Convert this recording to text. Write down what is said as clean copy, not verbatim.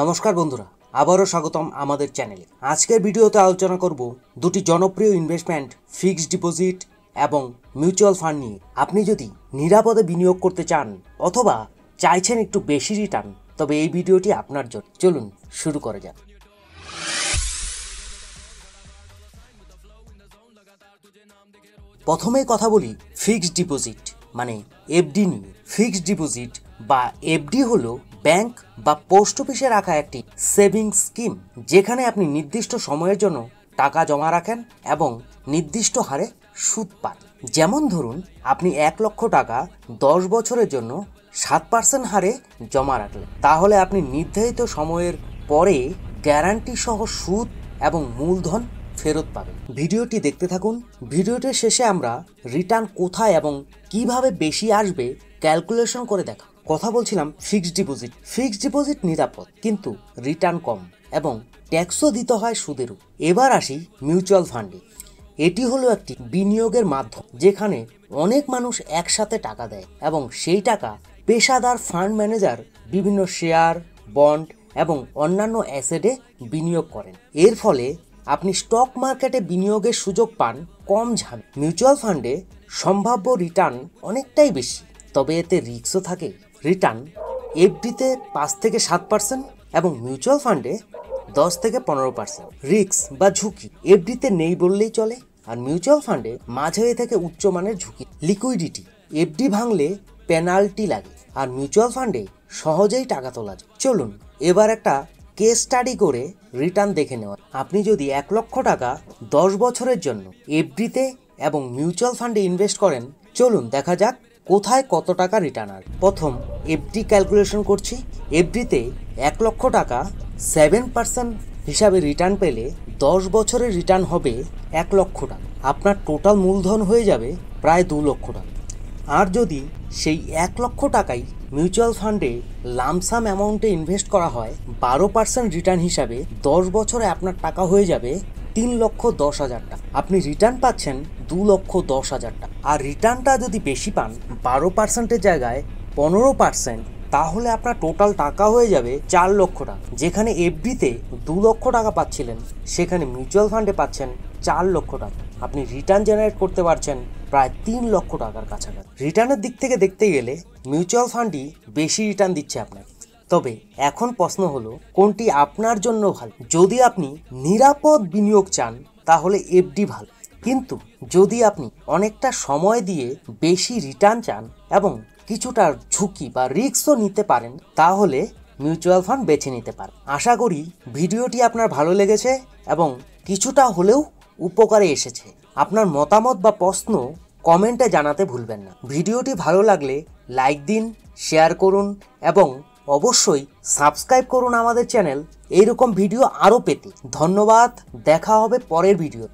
নমস্কার বন্ধুরা, আবারও স্বাগতম আমাদের চ্যানেলে। আজকের ভিডিওতে আলোচনা করব দুটি জনপ্রিয় ইনভেস্টমেন্ট, ফিক্সড ডিপোজিট এবং মিউচুয়াল ফান্ড নিয়ে। আপনি যদি নিরাপদে বিনিয়োগ করতে চান অথবা চাইছেন একটু বেশি রিটার্ন, তবে এই ভিডিওটি আপনার জন্য। চলুন শুরু করা যাক। প্রথমেই কথা বলি ফিক্সড ডিপোজিট মানে এফডি নিয়ে। ফিক্সড ডিপোজিট বা এফডি হলো ব্যাংক বা পোস্ট অফিসে রাখা একটি সেভিংস স্কিম, যেখানে আপনি নির্দিষ্ট সময়ের জন্য টাকা জমা রাখেন এবং নির্দিষ্ট হারে সুদ পান। যেমন ধরুন, আপনি 1 লক্ষ টাকা 10 বছরের জন্য 7% হারে জমা রাখলেন, তাহলে আপনি নির্ধারিত সময়ের পরে গ্যারান্টি সহ সুদ এবং মূলধন ফেরত পাবেন। ভিডিওটি দেখতে থাকুন। ভিডিওটির শেষে আমরা রিটার্ন কোথায় এবং কিভাবে বেশি আসবে ক্যালকুলেশন করে দেখা। কথা বলছিলাম ফিক্সড ডিপোজিট। ফিক্সড ডিপোজিট নিরাপদ, কিন্তু রিটার্ন কম এবং ট্যাক্সও দিতে হয় সুদের উপর। এবার আসি মিউচুয়াল ফান্ডে। এটি হলো একটি বিনিয়োগের মাধ্যম, যেখানে অনেক মানুষ একসাথে টাকা দেয় এবং সেই টাকা পেশাদার ফান্ড ম্যানেজার বিভিন্ন শেয়ার, বন্ড এবং অন্যান্য অ্যাসেটে বিনিয়োগ করেন। এর ফলে আপনি স্টক মার্কেটে বিনিয়োগের সুযোগ পান কম ঝামেলা। মিউচুয়াল ফান্ডে সম্ভাব্য রিটার্ন অনেকটাই বেশি, তবে এতে রিস্কও থাকে। রিটার্ন এফডিতে 5 থেকে 7% এবং মিউচুয়াল ফান্ডে 10 থেকে 15%। রিস্ক বা ঝুঁকি এফডিতে নেই বললেই চলে, আর মিউচুয়াল ফান্ডে মাঝারি থেকে উচ্চমানের ঝুঁকি। লিকুইডিটি এফডি ভাঙলে পেনাল্টি লাগে, আর মিউচুয়াল ফান্ডে সহজেই টাকা তোলা যায়। চলুন এবার একটা কেস স্টাডি করে রিটার্ন দেখে নেওয়া। আপনি যদি 1 লক্ষ টাকা 10 বছরের জন্য এফডিতে এবং মিউচুয়াল ফান্ডে ইনভেস্ট করেন, চলুন দেখা যাক কোথায় কত টাকা রিটার্ন আসবে। প্রথম এফডি ক্যালকুলেশন করছি। এফডিতে 1 লক্ষ টাকা 7% হিসাবে রিটার্ন পেলে 10 বছরের রিটার্ন হবে 1 লক্ষ টাকা। আপনার টোটাল মূলধন হয়ে যাবে প্রায় 2 লক্ষ টাকা। আর যদি সেই 1 লক্ষ টাকাই মিউচুয়াল ফান্ডে লামসাম অ্যামাউন্টে ইনভেস্ট করা হয়, 12% রিটার্ন হিসাবে 10 বছরে আপনার টাকা হয়ে যাবে 3,10,000 টাকা। আপনি রিটার্ন পাচ্ছেন 2,10,000 টাকা। আর রিটার্নটা যদি বেশি পান, 12%-এর জায়গায় 15%, তাহলে আপনার টোটাল টাকা হয়ে যাবে 4 লক্ষ টাকা। যেখানে এফডিতে 2 লক্ষ টাকা পাচ্ছিলেন, সেখানে মিউচুয়াল ফান্ডে পাচ্ছেন 4 লক্ষ টাকা। আপনি রিটার্ন জেনারেট করতে পারছেন প্রায় 3 লক্ষ টাকার কাছাকাছি। রিটার্নের দিক থেকে দেখতে গেলে মিউচুয়াল ফান্ডই বেশি রিটার্ন দিচ্ছে আপনাকে। তবে এখন প্রশ্ন হলো, কোনটি আপনার জন্য ভালো? যদি আপনি নিরাপদ বিনিয়োগ চান, তাহলে এফডি ভালো। কিন্তু যদি আপনি অনেকটা সময় দিয়ে বেশি রিটার্ন চান এবং কিছুটা ঝুঁকি বা রিস্কও নিতে পারেন, তাহলে মিউচুয়াল ফান্ড বেছে নিতে পারেন। আশা করি ভিডিওটি আপনার ভালো লেগেছে এবং কিছুটা হলেও উপকারে এসেছে। আপনার মতামত বা প্রশ্ন কমেন্টে জানাতে ভুলবেন না। ভিডিওটি ভালো লাগলে লাইক দিন, শেয়ার করুন এবং অবশ্যই সাবস্ক্রাইব করুন আমাদের চ্যানেল, এইরকম ভিডিও আরও পেতে। ধন্যবাদ, দেখা হবে পরের ভিডিও।